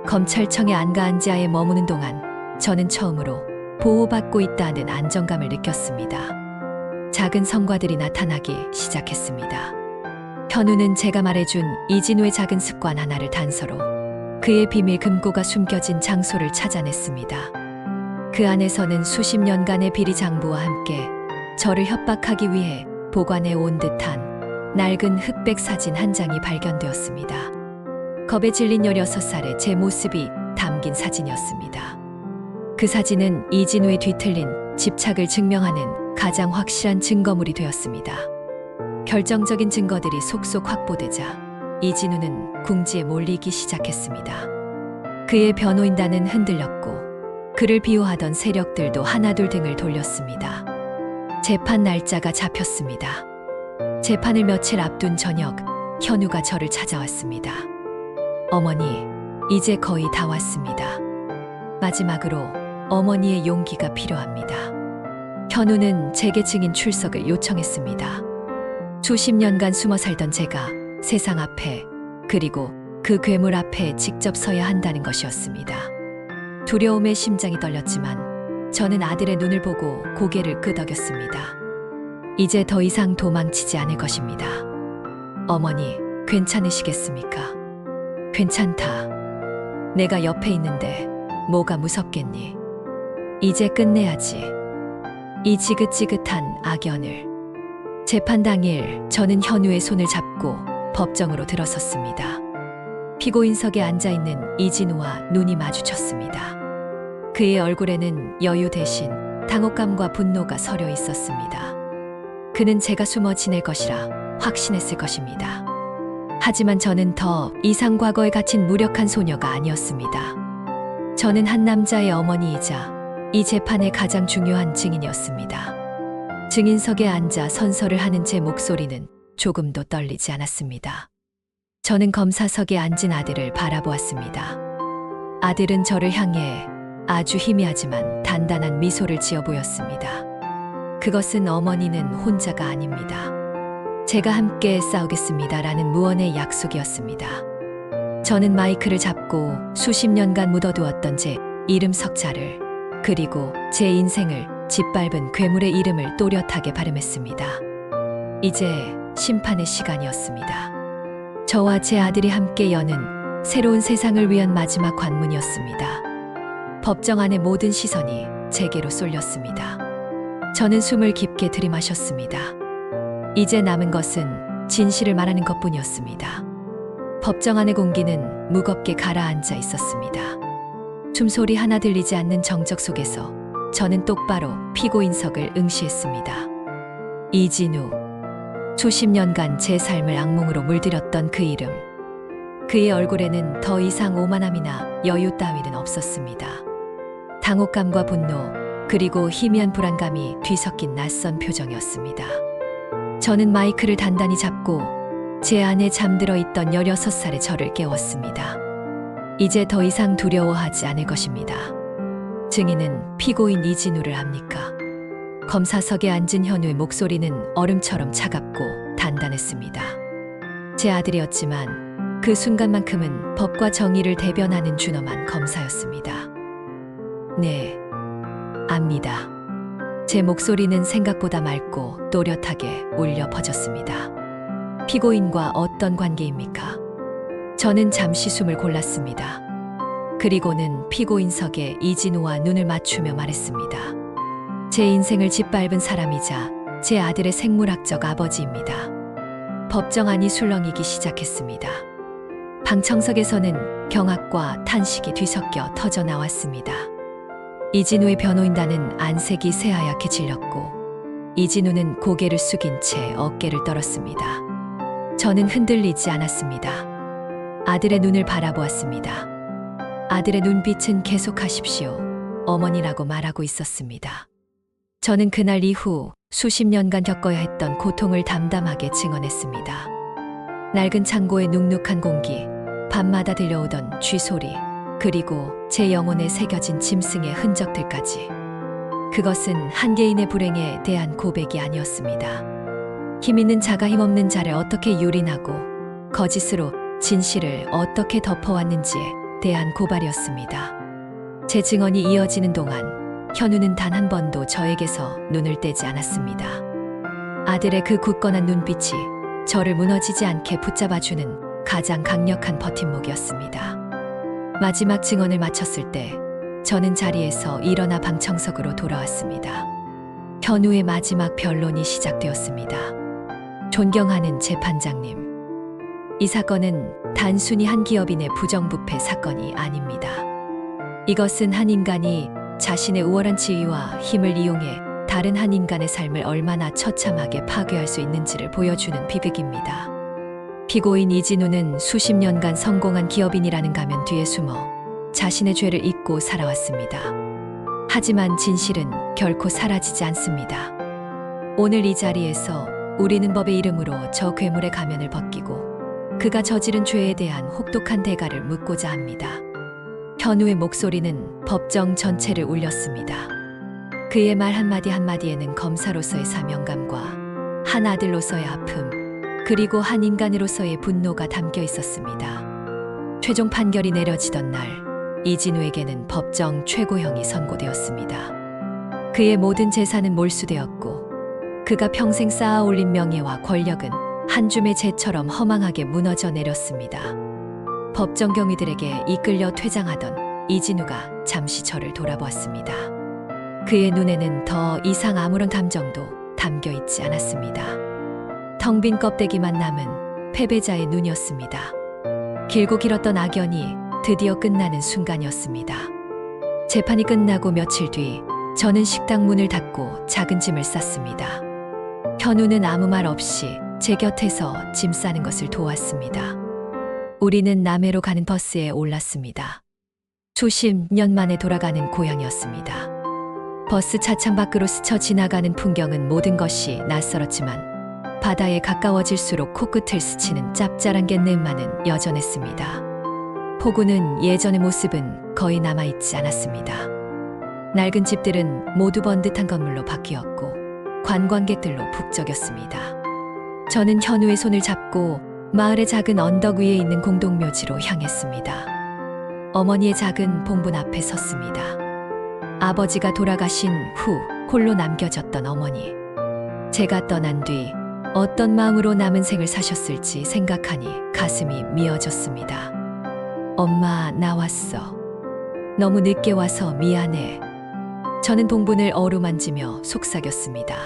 검찰청의 안가안지하에 머무는 동안 저는 처음으로 보호받고 있다는 안정감을 느꼈습니다. 작은 성과들이 나타나기 시작했습니다. 현우는 제가 말해준 이진우의 작은 습관 하나를 단서로 그의 비밀 금고가 숨겨진 장소를 찾아냈습니다. 그 안에서는 수십 년간의 비리 장부와 함께 저를 협박하기 위해 보관해 온 듯한 낡은 흑백 사진 한 장이 발견되었습니다. 겁에 질린 16살의 제 모습이 담긴 사진이었습니다. 그 사진은 이진우의 뒤틀린 집착을 증명하는 가장 확실한 증거물이 되었습니다. 결정적인 증거들이 속속 확보되자 이진우는 궁지에 몰리기 시작했습니다. 그의 변호인단은 흔들렸고 그를 비호하던 세력들도 하나둘 등을 돌렸습니다. 재판 날짜가 잡혔습니다. 재판을 며칠 앞둔 저녁, 현우가 저를 찾아왔습니다. 어머니, 이제 거의 다 왔습니다. 마지막으로 어머니의 용기가 필요합니다. 현우는 제게 증인 출석을 요청했습니다. 수십 년간 숨어 살던 제가 세상 앞에 그리고 그 괴물 앞에 직접 서야 한다는 것이었습니다. 두려움에 심장이 떨렸지만 저는 아들의 눈을 보고 고개를 끄덕였습니다. 이제 더 이상 도망치지 않을 것입니다. 어머니, 괜찮으시겠습니까? 괜찮다. 내가 옆에 있는데 뭐가 무섭겠니? 이제 끝내야지. 이 지긋지긋한 악연을. 재판 당일 저는 현우의 손을 잡고 법정으로 들어섰습니다. 피고인석에 앉아있는 이진우와 눈이 마주쳤습니다. 그의 얼굴에는 여유 대신 당혹감과 분노가 서려 있었습니다. 그는 제가 숨어 지낼 것이라 확신했을 것입니다. 하지만 저는 더 이상 과거에 갇힌 무력한 소녀가 아니었습니다. 저는 한 남자의 어머니이자 이 재판의 가장 중요한 증인이었습니다. 증인석에 앉아 선서를 하는 제 목소리는 조금도 떨리지 않았습니다. 저는 검사석에 앉은 아들을 바라보았습니다. 아들은 저를 향해 아주 희미하지만 단단한 미소를 지어 보였습니다. 그것은 어머니는 혼자가 아닙니다. 제가 함께 싸우겠습니다라는 무언의 약속이었습니다. 저는 마이크를 잡고 수십 년간 묻어두었던 제 이름 석자를 그리고 제 인생을 짓밟은 괴물의 이름을 또렷하게 발음했습니다. 이제 심판의 시간이었습니다. 저와 제 아들이 함께 여는 새로운 세상을 위한 마지막 관문이었습니다. 법정 안의 모든 시선이 제게로 쏠렸습니다. 저는 숨을 깊게 들이마셨습니다. 이제 남은 것은 진실을 말하는 것뿐이었습니다. 법정 안의 공기는 무겁게 가라앉아 있었습니다. 숨소리 하나 들리지 않는 정적 속에서 저는 똑바로 피고인석을 응시했습니다. 이진우. 수십 년간 제 삶을 악몽으로 물들였던 그 이름. 그의 얼굴에는 더 이상 오만함이나 여유 따위는 없었습니다. 당혹감과 분노, 그리고 희미한 불안감이 뒤섞인 낯선 표정이었습니다. 저는 마이크를 단단히 잡고 제 안에 잠들어 있던 16살의 저를 깨웠습니다. 이제 더 이상 두려워하지 않을 것입니다. 증인은 피고인 이진우를 압니까? 검사석에 앉은 현우의 목소리는 얼음처럼 차갑고 단단했습니다. 판단했습니다. 제 아들이었지만 그 순간만큼은 법과 정의를 대변하는 준엄한 검사였습니다. 네, 압니다. 제 목소리는 생각보다 맑고 또렷하게 울려 퍼졌습니다. 피고인과 어떤 관계입니까? 저는 잠시 숨을 골랐습니다. 그리고는 피고인석에 이진우와 눈을 맞추며 말했습니다. 제 인생을 짓밟은 사람이자 제 아들의 생물학적 아버지입니다. 법정안이 술렁이기 시작했습니다. 방청석에서는 경악과 탄식이 뒤섞여 터져 나왔습니다. 이진우의 변호인단은 안색이 새하얗게 질렸고 이진우는 고개를 숙인 채 어깨를 떨었습니다. 저는 흔들리지 않았습니다. 아들의 눈을 바라보았습니다. 아들의 눈빛은 계속하십시오. 어머니라고 말하고 있었습니다. 저는 그날 이후 수십 년간 겪어야 했던 고통을 담담하게 증언했습니다. 낡은 창고의 눅눅한 공기, 밤마다 들려오던 쥐소리, 그리고 제 영혼에 새겨진 짐승의 흔적들까지. 그것은 한 개인의 불행에 대한 고백이 아니었습니다. 힘 있는 자가 힘없는 자를 어떻게 유린하고 거짓으로 진실을 어떻게 덮어왔는지에 대한 고발이었습니다. 제 증언이 이어지는 동안 현우는 단 한 번도 저에게서 눈을 떼지 않았습니다. 아들의 그 굳건한 눈빛이 저를 무너지지 않게 붙잡아주는 가장 강력한 버팀목이었습니다. 마지막 증언을 마쳤을 때 저는 자리에서 일어나 방청석으로 돌아왔습니다. 현우의 마지막 변론이 시작되었습니다. 존경하는 재판장님, 이 사건은 단순히 한 기업인의 부정부패 사건이 아닙니다. 이것은 한 인간이 자신의 우월한 지위와 힘을 이용해 다른 한 인간의 삶을 얼마나 처참하게 파괴할 수 있는지를 보여주는 비극입니다. 피고인 이진우는 수십 년간 성공한 기업인이라는 가면 뒤에 숨어 자신의 죄를 잊고 살아왔습니다. 하지만 진실은 결코 사라지지 않습니다. 오늘 이 자리에서 우리는 법의 이름으로 저 괴물의 가면을 벗기고 그가 저지른 죄에 대한 혹독한 대가를 묻고자 합니다. 현우의 목소리는 법정 전체를 울렸습니다. 그의 말 한마디 한마디에는 검사로서의 사명감과 한 아들로서의 아픔, 그리고 한 인간으로서의 분노가 담겨 있었습니다. 최종 판결이 내려지던 날, 이진우에게는 법정 최고형이 선고되었습니다. 그의 모든 재산은 몰수되었고 그가 평생 쌓아 올린 명예와 권력은 한 줌의 재처럼 허망하게 무너져 내렸습니다. 법정 경위들에게 이끌려 퇴장하던 이진우가 잠시 저를 돌아보았습니다. 그의 눈에는 더 이상 아무런 감정도 담겨 있지 않았습니다. 텅 빈 껍데기만 남은 패배자의 눈이었습니다. 길고 길었던 악연이 드디어 끝나는 순간이었습니다. 재판이 끝나고 며칠 뒤 저는 식당 문을 닫고 작은 짐을 쌌습니다. 현우는 아무 말 없이 제 곁에서 짐 싸는 것을 도왔습니다. 우리는 남해로 가는 버스에 올랐습니다. 수십 년 만에 돌아가는 고향이었습니다. 버스 차창 밖으로 스쳐 지나가는 풍경은 모든 것이 낯설었지만 바다에 가까워질수록 코끝을 스치는 짭짤한 갯내음만은 여전했습니다. 포구는 예전의 모습은 거의 남아있지 않았습니다. 낡은 집들은 모두 번듯한 건물로 바뀌었고 관광객들로 북적였습니다. 저는 현우의 손을 잡고 마을의 작은 언덕 위에 있는 공동묘지로 향했습니다. 어머니의 작은 봉분 앞에 섰습니다. 아버지가 돌아가신 후 홀로 남겨졌던 어머니. 제가 떠난 뒤 어떤 마음으로 남은 생을 사셨을지 생각하니 가슴이 미어졌습니다. 엄마, 나 왔어. 너무 늦게 와서 미안해. 저는 봉분을 어루만지며 속삭였습니다.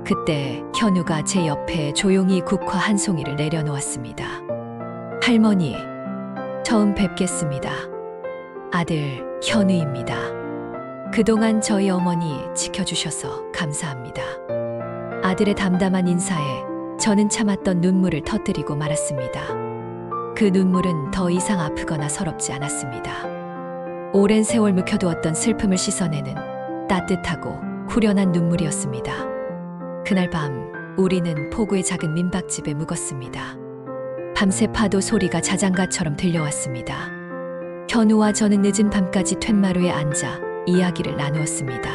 그때 현우가 제 옆에 조용히 국화 한 송이를 내려놓았습니다. 할머니, 처음 뵙겠습니다. 아들 현우입니다. 그동안 저희 어머니 지켜주셔서 감사합니다. 아들의 담담한 인사에 저는 참았던 눈물을 터뜨리고 말았습니다. 그 눈물은 더 이상 아프거나 서럽지 않았습니다. 오랜 세월 묵혀두었던 슬픔을 씻어내는 따뜻하고 후련한 눈물이었습니다. 그날 밤 우리는 포구의 작은 민박집에 묵었습니다. 밤새 파도 소리가 자장가처럼 들려왔습니다. 현우와 저는 늦은 밤까지 툇마루에 앉아 이야기를 나누었습니다.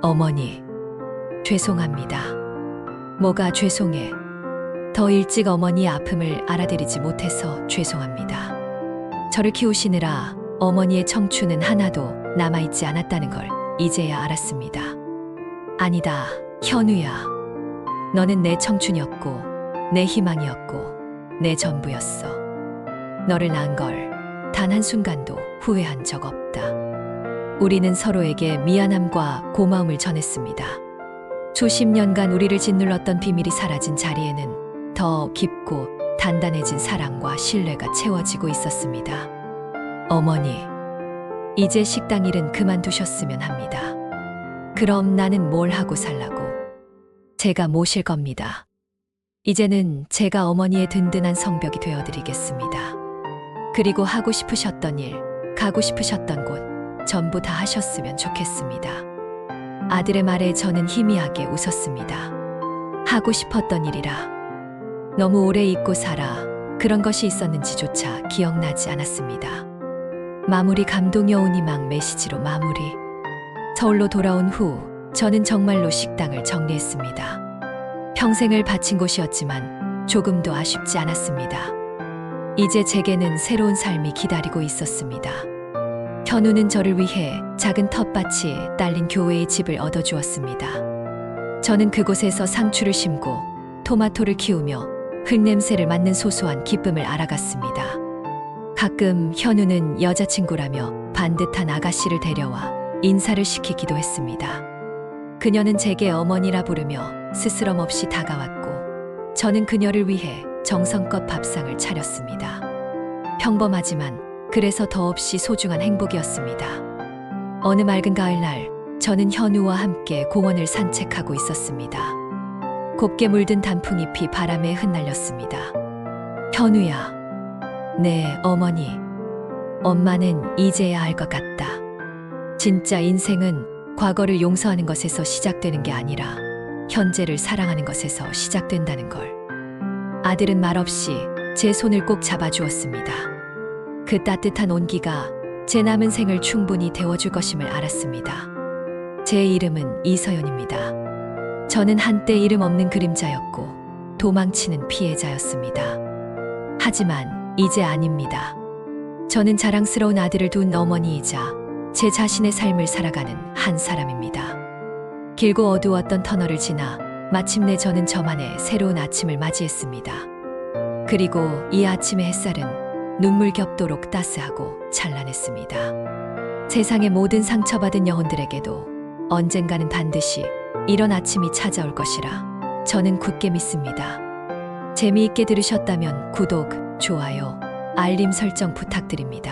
어머니, 죄송합니다. 뭐가 죄송해? 더 일찍 어머니의 아픔을 알아들이지 못해서 죄송합니다. 저를 키우시느라 어머니의 청춘은 하나도 남아있지 않았다는 걸 이제야 알았습니다. 아니다, 현우야. 너는 내 청춘이었고, 내 희망이었고, 내 전부였어. 너를 낳은 걸 단 한순간도 후회한 적 없다. 우리는 서로에게 미안함과 고마움을 전했습니다. 수십 년간 우리를 짓눌렀던 비밀이 사라진 자리에는 더 깊고 단단해진 사랑과 신뢰가 채워지고 있었습니다. 어머니, 이제 식당 일은 그만두셨으면 합니다. 그럼 나는 뭘 하고 살라고? 제가 모실 겁니다. 이제는 제가 어머니의 든든한 성벽이 되어드리겠습니다. 그리고 하고 싶으셨던 일, 가고 싶으셨던 곳 전부 다 하셨으면 좋겠습니다. 아들의 말에 저는 희미하게 웃었습니다. 하고 싶었던 일이라. 너무 오래 잊고 살아 그런 것이 있었는지조차 기억나지 않았습니다. 마무리 감동 여운 희망 메시지로 마무리. 서울로 돌아온 후 저는 정말로 식당을 정리했습니다. 평생을 바친 곳이었지만 조금도 아쉽지 않았습니다. 이제 제게는 새로운 삶이 기다리고 있었습니다. 현우는 저를 위해 작은 텃밭이 딸린 교회의 집을 얻어주었습니다. 저는 그곳에서 상추를 심고 토마토를 키우며 흙냄새를 맡는 소소한 기쁨을 알아갔습니다. 가끔 현우는 여자친구라며 반듯한 아가씨를 데려와 인사를 시키기도 했습니다. 그녀는 제게 어머니라 부르며 스스럼 없이 다가왔고 저는 그녀를 위해 정성껏 밥상을 차렸습니다. 평범하지만 그래서 더없이 소중한 행복이었습니다. 어느 맑은 가을날 저는 현우와 함께 공원을 산책하고 있었습니다. 곱게 물든 단풍잎이 바람에 흩날렸습니다. 현우야, 네, 어머니. 엄마는 이제야 알 것 같다. 진짜 인생은 과거를 용서하는 것에서 시작되는 게 아니라 현재를 사랑하는 것에서 시작된다는 걸. 아들은 말없이 제 손을 꼭 잡아주었습니다. 그 따뜻한 온기가 제 남은 생을 충분히 데워줄 것임을 알았습니다. 제 이름은 이서연입니다. 저는 한때 이름 없는 그림자였고 도망치는 피해자였습니다. 하지만 이제 아닙니다. 저는 자랑스러운 아들을 둔 어머니이자 제 자신의 삶을 살아가는 한 사람입니다. 길고 어두웠던 터널을 지나 마침내 저는 저만의 새로운 아침을 맞이했습니다. 그리고 이 아침의 햇살은 눈물 겹도록 따스하고 찬란했습니다. 세상의 모든 상처받은 영혼들에게도 언젠가는 반드시 이런 아침이 찾아올 것이라 저는 굳게 믿습니다. 재미있게 들으셨다면 구독, 좋아요, 알림 설정 부탁드립니다.